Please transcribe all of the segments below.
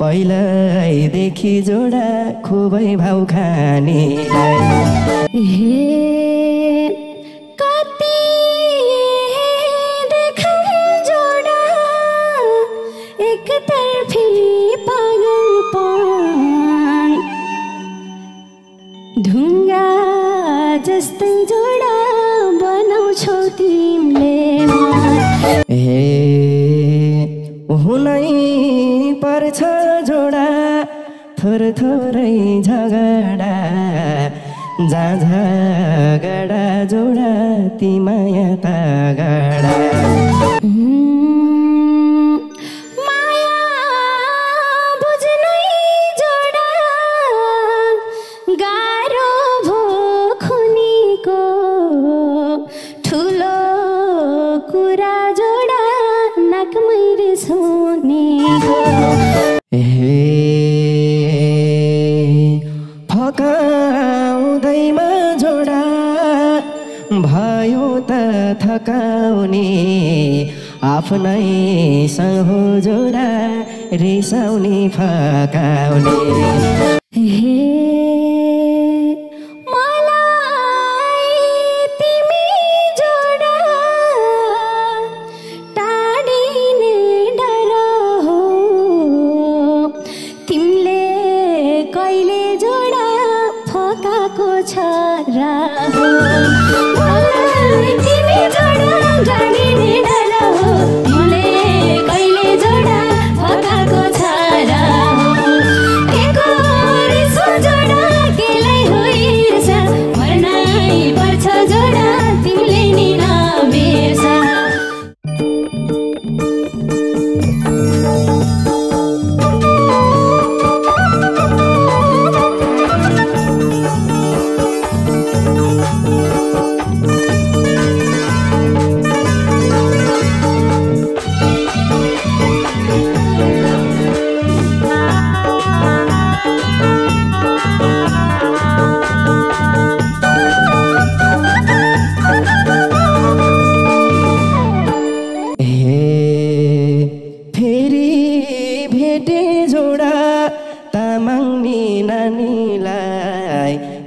पहिल्यैदेखि जोडा खुबै भाउ खानेलाई। कति देखौँ जोडा एकतर्फी पागलपन, ढुङ्गा जस्तै जोडा बनाउँछौ तिमीले। हुनै पर्छ जोडा थोरै झगडा, जहाँ झगडा जोडा ती माया तगडा। माया बुझ्नै जोडा गाह्रो भो खुनीको, ठुलो कुरा जोडा नाकमै सुनेको। फकाउँदैमा जोडा भयो त थकाउने, आफ्नै सहो जोडा रिसाउने फकाउने।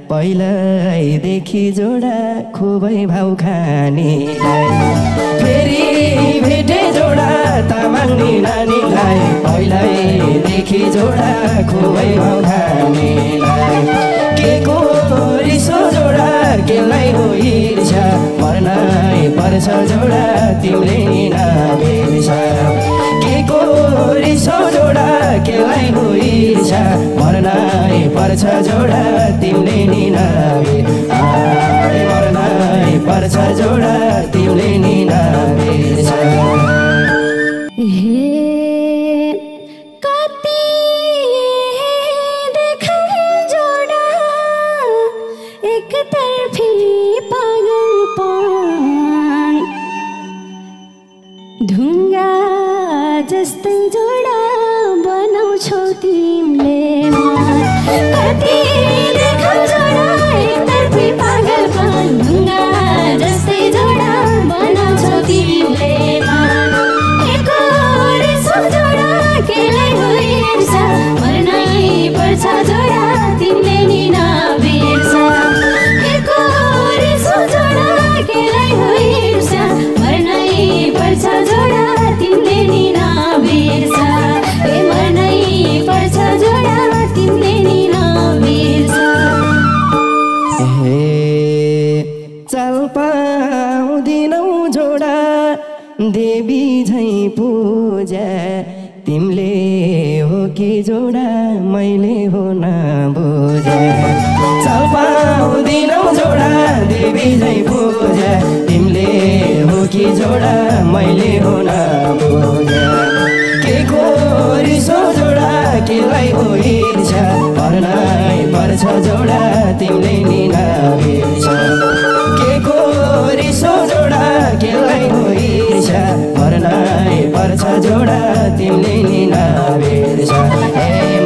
पहिल्यैदेखि जोडा खुबै भाउ खानेलाई। फेरि भेटे जोडा तामाङ्नी नानीलाई, पहिल्यैदेखि जोडा खुबै भाउ खानेलाई। के को रिसो जोडा केलाई हो ईर्ष्या, मर्नै पर्छ जोडा तिमीले नि नबिर्स। के को रिसो जोडा केलाई हो ईर्ष्या, मर्नै पर्छ जोडा तिमीले नि नबिर्स। मर्नै पर्छ जोडा तिमीले नि नबिर्स। कति देखौँ जोडा एकतर्फी पागलपन, ढुङ्गा जस्तै जोडा बनाउँछौ तिमीले। कति देखौँ जोडा एकतर्फी पागलपन, ढुङ्गा जस्तै जोडा बनाउँछौ तिमीले। एको रिसो जोडा केलाई हो ईर्ष्या, मर्नै पर्छ जोडा तिमीले नि नबिर्स। एको रिसो जोडा केलाई हो ईर्ष्या, मर्नै पर्छ जोडा तिमीले नि नबिर्स। मर्नै पर्छ जोडा तिमीले नि नबिर्स। चल पाउँदिनौ जोडा देवी झैँ पूजा, तिमीले हो कि जोडा मैले हो न बुझे। चल पाउँदिनौ जोडा देवी झैँ पूजा, तिमीले हो कि जोडा मैले हो न बुझे। के को रिसो जोडा केलाई हो ईर्ष्या, मर्नै पर्छ जोडा तिमीले नि नबिर्स। के को रिसो जोडा केलाई हो ईर्ष्या, मर्नै पर्छ जोडा तिमीले नि नबिर्स।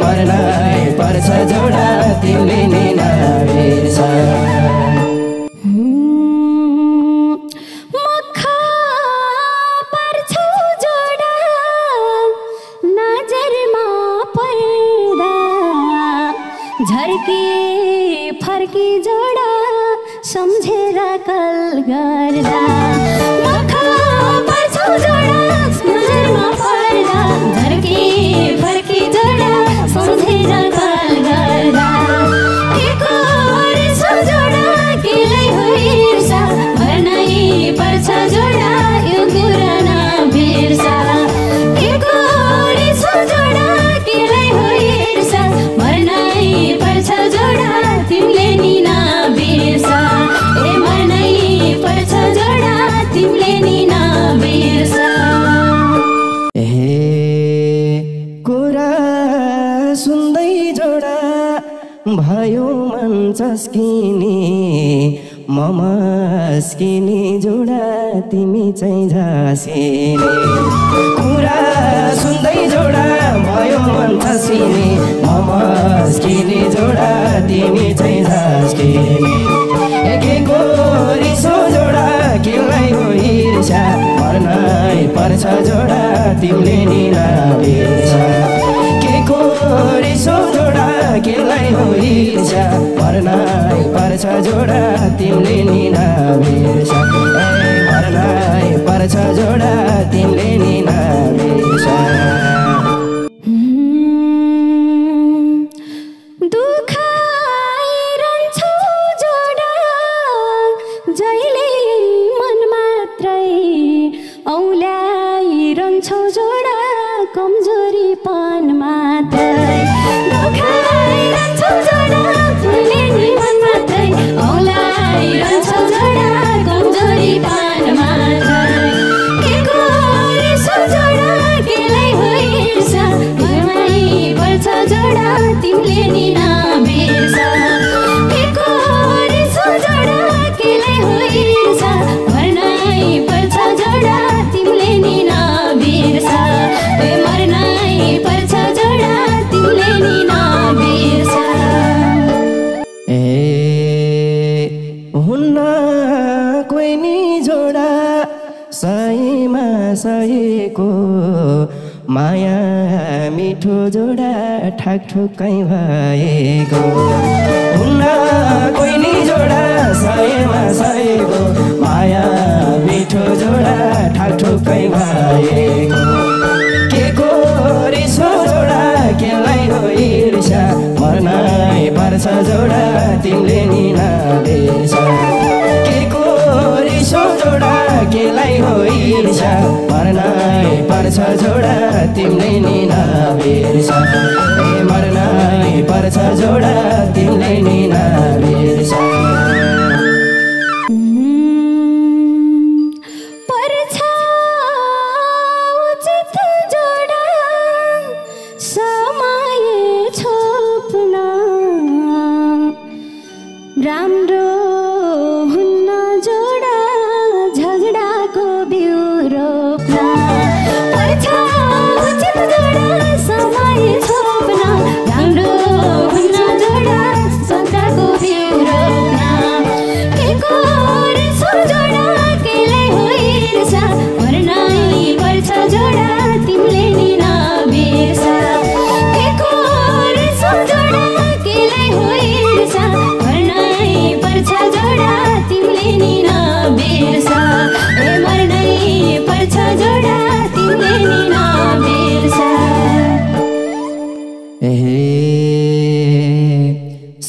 मर्नै पर्छ जोडा तिमीले नि नबिर्स। नजरमा पर सम्झेर कल गर्दा मख पर्छौ जोडा नजरमा पर्दा झर्के फर्के जोडा सम्झेर कल गर्दा केको रिसो जोडा केलाई हो ईर्षा मर्नै पर्छ जोडा यो कुरा नबिर्सा केको रिसो जोडा केलाई हो ईर्षा मर्नै पर्छ जोडा तिमीले नि नबिर्सा ए मर्नै पर्छ जोडा तिमीले नि नबिर्सा कुरा सुन्दै जोडा भयो मन चस्किने मस्किने जोडा तिमी चाहिँ झाँसिने कुरा सुन्दै जोडा भयो मन चस्किने मस्किने जोडा तिमी चाहिँ झाँसिने एकेको रिसो जोडा केलाई हो ईर्षा मर्नै पर्छ जोडा तिमीले नि नबिर्सा केको रिसो जोडा केलाई हो ईर्षा मर्नै पर्छ जोडा तिमीले नि नबिर्सा मर्नै पर्छ जोडा तिमीले नि नबिर्सा जहिले मन मात्रै औल्याइरहन्छौ जोडा कमजोरीपन मात्रै दुखाइरहन्छौ जोडा तिमीले नि मन मात्रै औल्याइरहन्छौ जोडा कमजोरीपन मात्रै केको रिसो जोडा केलाई हो ईर्षा मर्नै पर्छ जोडा तिमीले नि नबिर्सा केको रिसो जोडा केलाई हो ईर्षा मर्नै पर्छ जोडा तिमीले नि नबिर्सा ए मर्नै पर्छ जोडा तिमीले नि नबिर्सा हुन्न कोही नि जोडा सहीमा सहीको माया मिठो जोडा ठाकठुक्कै भएको हुन्न कोही नि जोडा सहीमा सहीको माया मिठो जोडा ठाकठुक्कै भएको केको रिसो जोडा केलाई हो ईर्षा मर्नै पर्छ जोडा तिमीले नि नबिर्सा केको रिसो जोडा केलाई हो ईर्षा मर्नै पर्छ जोडा तिमीले नि नबिर्सा ए मर्नै पर्छ जोडा तिमीले नि नबिर्सा पर्छ उचित जोडा समय छोप्न राम्रो हुन्न जोडा झगडाको बिउ रोप्न पर्छ उचित जोडा समय छोप्न राम्रो हुन्न जोडा झगडाको बिउ रोप्न केको रिसो जोडा केलाई हो ईर्षा मर्नै पर्छ जोडा तिमीले नि नबिर्सा केको रिसो जोडा केलाई हो ईर्षा मर्नै पर्छ जोडा तिमीले नि नबिर्सा ए मर्नै पर्छ जोडा तिमीले नि नबिर्सा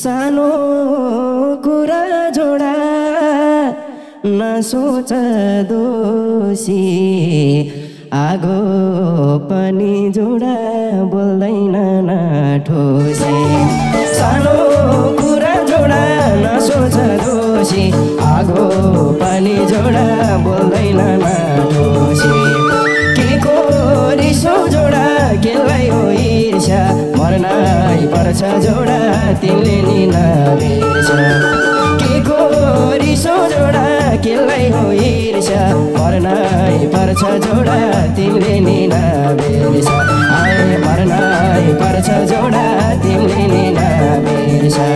सानो कुरा जोडा नसोच दोषी आगो पनि जोडा बोल्दैन नठोसी सानो कुरा जोडा नसोच दोषी आगो पनि जोडा बोल्दैन नठोसी केको रिसो जोडा केलाई हो ईर्षा मर्नै पर्छ जोडा तिमीले नि नबिर्सा केको रिसो जोडा केलाई हो ईर्षा मर्नै पर्छ जोडा तिमीले नि नबिर्सा मर्नै पर्छ जोडा तिमीले नि नबिर्सा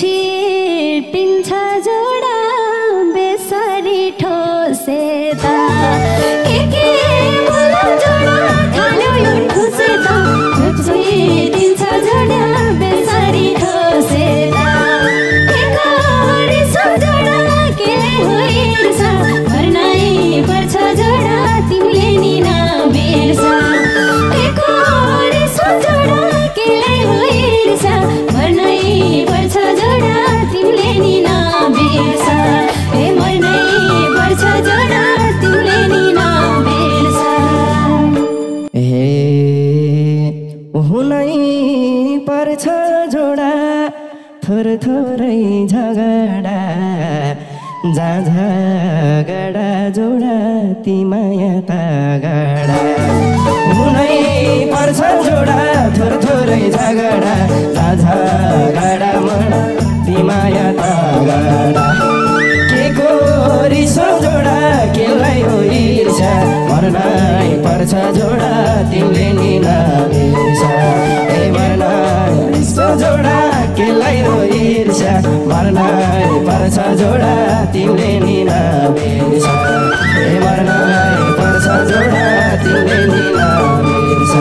उछिटिन्छ जोडा के बोला जोडा खालो यो ठुसे त दिन्छ जोडा बेसारी ठोसे त रिसो जोडा केले होइर्छ मर्नै पर्छ जोडा तिमीले नि नबिर्छ रिसो जोडा केले होइर्छ मर्नै पर्छ जोडा तिमीले नि नबिर्छ मर्नै पर्छ जोडा तिमीले नि नबिर्छ हुनै पर्छ जोडा थोर थोरै झगडा झगडा जोडा तिमाया तगडा हुनै पर्छ जोडा थोर थोरै झगडा झगडा मडा तिमाया तगडा के को रिसो जोडा केलाई हो ईर्ष्या मर्नै पर्छ जोडा तिमीले नि नबिर्छ मर्नै रिसो जोडा केलाई हो ईर्ष्या मर्नै पर्छ जोडा तिमीले नि नबिर्छ मर्नै पर्छ जोडा तिमीले नि नबिर्छ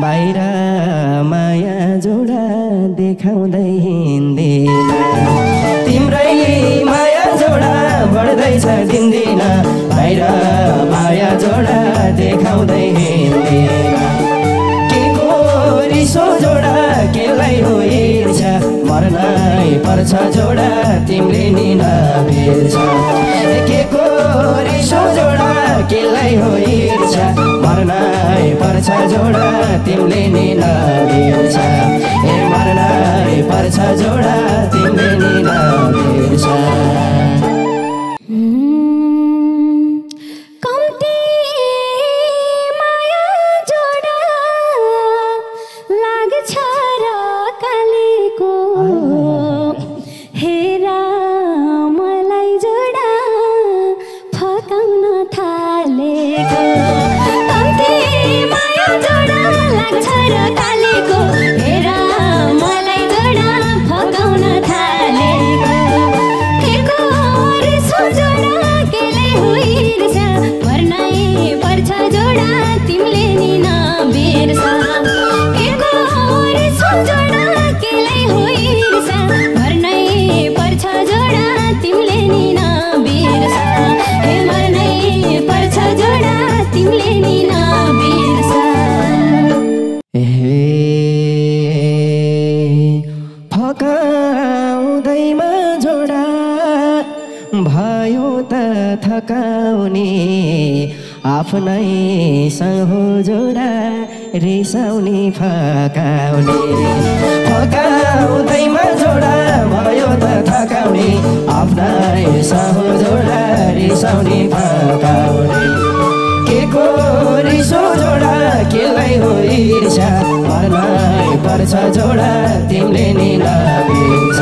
बाहिर माया जोडा देखाउँदै हिँड्दिन तिम्रै माया जोडा बढ्दैछ दिनदिन बाहिर माया जोडा देखाउँदै हिँड्दिन के को रिसो जोडा केलाई हो ईर्ष्या मर्नै पर्छ जोडा तिमीले नि नबिर्छ के को रिसो जोडा केलाई हो ईर्ष्या मर्नै पर्छ जोडा तिमीले नि नबिर्छ मर्नै पर्छ जोडा तिमीले नि नबिर्छ कम्ती माया जोडा लाग्छ र कालीको हेरा मलाई जोडा फकाउन थालेको कम्ती माया जोडा लाग्छ र कालीको हेरा मलाई जोडा फकाउन थालेको के को रिसो जोडा केले होइर्छ मर्नै पर्छ जोडा तिमीले नि नबिर्छ के को रिसो जोडा केले होइर्छ मर्नै पर्छ जोडा तिमीले नि नबिर्छ मर्नै पर्छ जोडा तिमीले नि नबिर्छ फकाउँदैमा जोडा भयो त थकाउने आफ्नै सहो जोडा रिसाउने फकाउने फकाउँदैमा जोडा भयो त थकाउने आफ्नै सहो जोडा रिसाउने फकाउने के को रिसो जोडा केलाई हो ईर्ष्या मर्नै पर्छ जोडा तिमीले नि नबिर्छ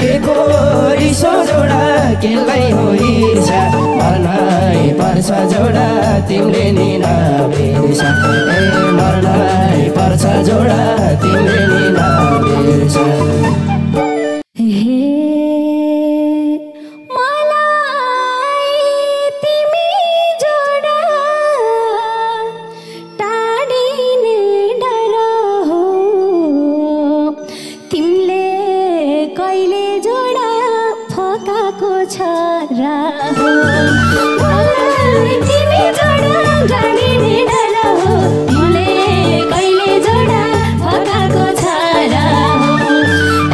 के को रिसो जोडा केलाई हो ईर्ष्या मर्नै पर्छ जोडा तिमीले नि नबिर्छ मर्नै पर्छ जोडा तिमीले नि नबिर्छ छ छारा हो तिमी जोडा गाडिने डाँडा हो तिमीले कहिले जोडा फकाको छारा हो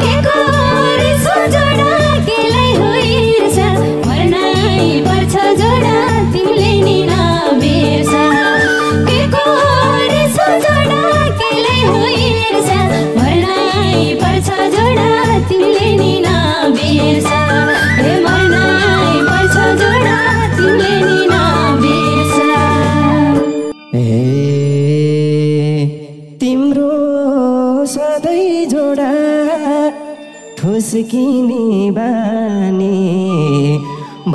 केको रिसो जोडा केलाई हो ईर्ष्या मर्नै पर्छ जोडा तिमीले नि नबिर्सा केको रिसो जोडा केलाई हो ईर्ष्या मर्नै पर्छ जोडा तिमीले नि नबिर्सा हे मर्नै पर्छ जोडा तिमीले नि नबिर्सा तिम्रो सधैँ जोडा ठुस्किने बानी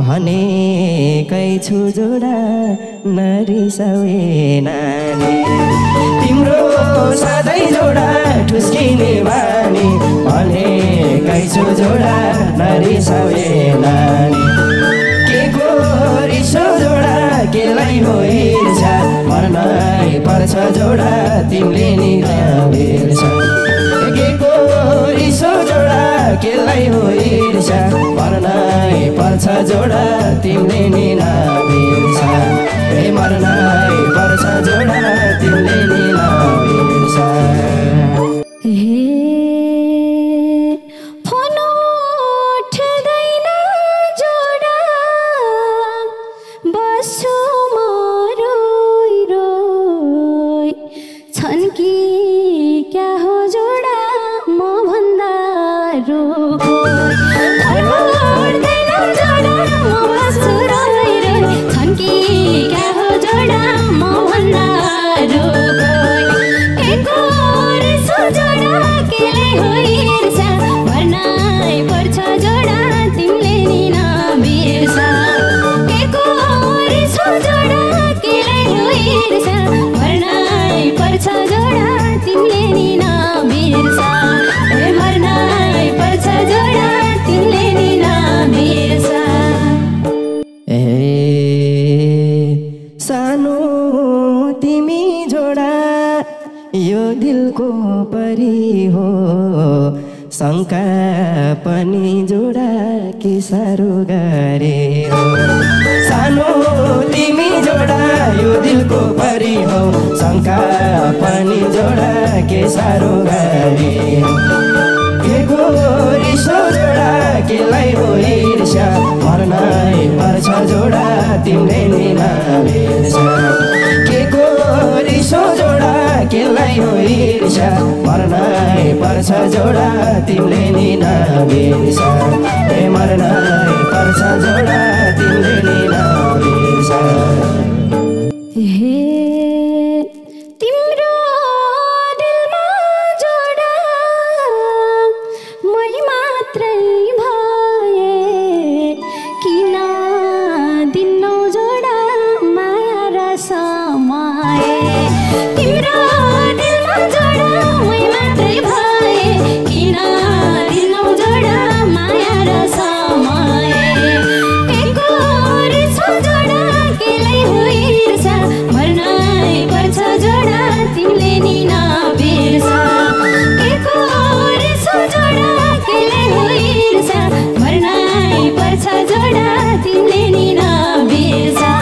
भनेकै छु जोडा नरिसावे नानी तिम्रो सधैँ जोडा ठुस्किने बानी भनेकै छु जोडा नरिसावे नानी के को रिसो जोडा केलाई हो ईर्ष्या मर्नै पर्छ जोडा तिमीले नि नबिर्सा के को रिसो जोडा केलाई हो ईर्ष्या मर्नै पर्छ जोडा तिमीले नि नबिर्सा हे मर्नै पर्छ जोडा तिमीले नि नबिर्सा फोन उठ्दैन जोडा बस्छु म रोइ रोइ छन् कि क्या हो जोडा म भन्दा रोको फोन उठ्दैन जोडा म बस्छु रोइ रोइ छन् कि क्या हो जोडा म भन्दा रोको केको रिसो जोडा केलाई हो ईर्ष्या मर्नै पर्छ जोडा तिमीले नि नबिर्सा केको रिसो जोडा केलाई हो ईर्ष्या मर्नै पर्छ जोडा तिमीले नि नबिर्सा हे मर्नै पर्छ जोडा तिमीले नि नबिर्सा सानो तिमी जोडा यो दिलको परी हो शङ्का पनि जोडा के साह्रो गरे हो सानो तिमी जोडा यो दिलको परी हो शङ्का पनि जोडा के साह्रो गरे हो के को रिसो जोडा केलाई हो ईर्ष्या मर्नै पर्छ जोडा तिमीले नि नबिर्सा के को रिसो जोडा केलाई हो ईर्ष्या मर्नै पर्छ जोडा तिमीले नि नबिर्सा हे मर्नै पर्छ जोडा तिमीले नि नबिर्सा हे तिम्रो दिलमा जोडा मै मात्रै भए किन दिन्नौ जोडा माया र समय तिम्रो दिलमा जोडा मै मात्रै भए किन दिन्नौ जोडा माया र समय केको रिसो जोडा केलाई हो ईर्ष्या मर्नै पर्छ जोडा तिमीले नि नबिर्सा केको रिसो जोडा केलाई हो ईर्ष्या मर्नै पर्छ जोडा तिमीले नि नबिर्सा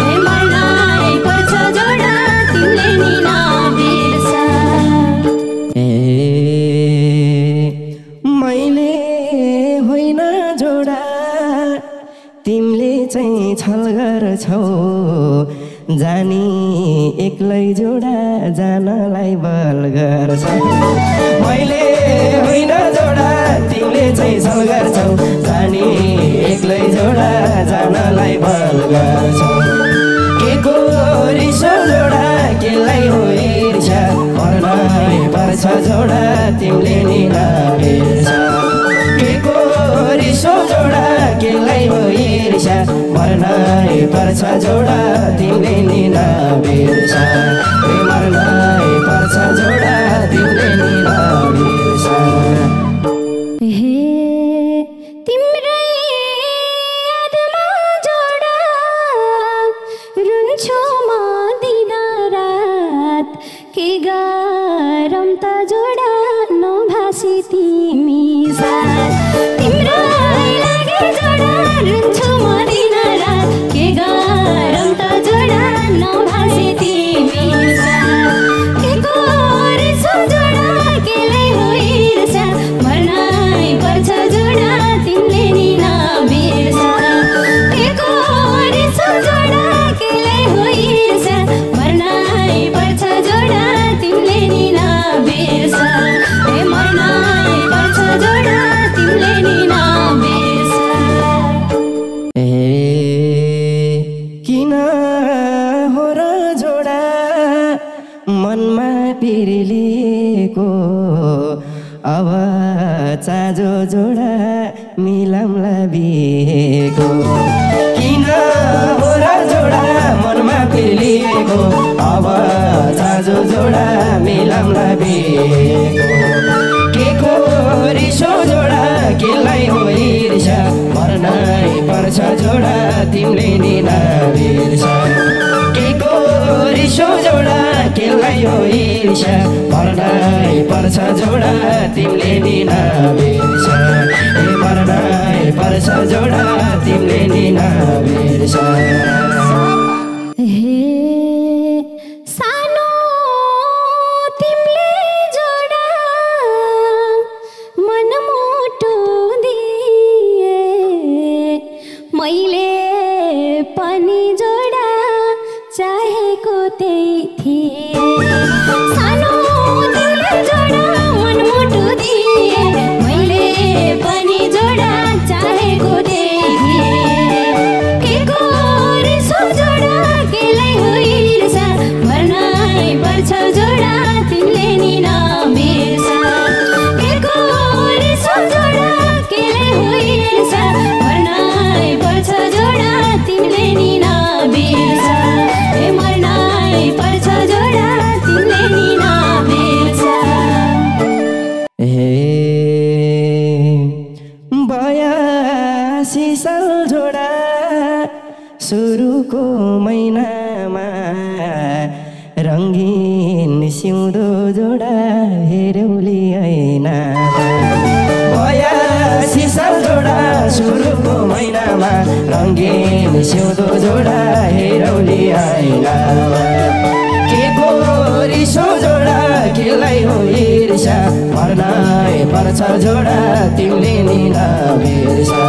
हे मर्नै पर्छ जोडा तिमीले नि नबिर्सा मैले होइन जोडा तिमीले चाहिँ छल गर्छौ जानी एक्लै जोडा जानलाई बल गर्छ मैले होइन जोडा तिमीले चाहिँ छल गर्छौ जानी एक्लै जोडा जानलाई बल गर्छौ के को रिसो जोडा केलाई हो ईर्ष्या मर्नै पर्छ जोडा तिमीले नि नबिर्सा के को रिसो जोडा केलाई हो ईर्ष्या मर्नै पर्छ जोडा तिमीले नि नबिर्सा हे मर्नै पर्छ जोडा तिमीले नि नबिर्सा हे तिम्रै यादमा जोडा रुन्छु म दिन रात के गरम त जोडा नभासी तिमी साथ तिम्रै लागि जोडा रुन्छु म मिलाउँला बिहेको किन हो र जोडा मनमा पिलिएको अब चाँजो जोडा मिलाउँला बिहेको के को रिसो जोडा केलाई हो ईर्ष्या मर्नै पर्छ जोडा तिमीले नि नबिर्सा के को रिसो जोडा केलाई हो ईर्ष्या मर्नै पर्छ जोडा तिमीले नि नबिर्सा ए मर्नै पर्छ जोडा तिमीले नि नबिर्सा सुरुको महिनामा रङ्गीन सिउँदो जोडा हेरौली ऐना बयासी साल जोडा सुरुको महिनामा रङ्गीन सिउँदो जोडा हेरौली ऐना के को रिसो जोडा केलाई हो ईर्ष्या मर्नै पर्छ जोडा तिमीले नि नबिर्सा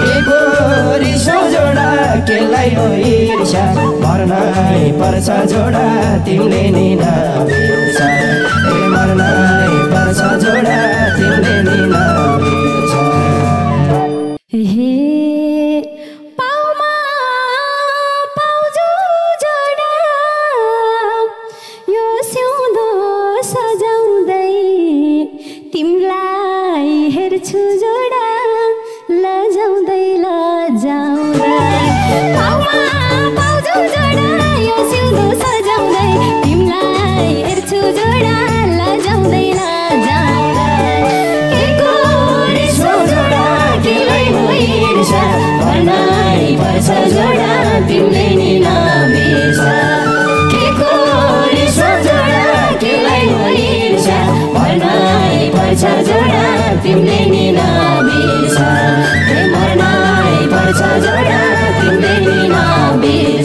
के को रिसो जोडा केलाई हो ईर्ष्या मर्नै पर्छ जोडा तिमीले नि नबिर्सा ए मर्नै पर्छ जोडा तिमीले नि नबिर्सा तिमीले नि नबिर्सा के को रिसो जोडा केलाई हो ईर्ष्या मर्नै पर्छ जोडा तिमीले नि नबिर्सा मर्नै पर्छ जोडा तिमीले नि नबिर्सा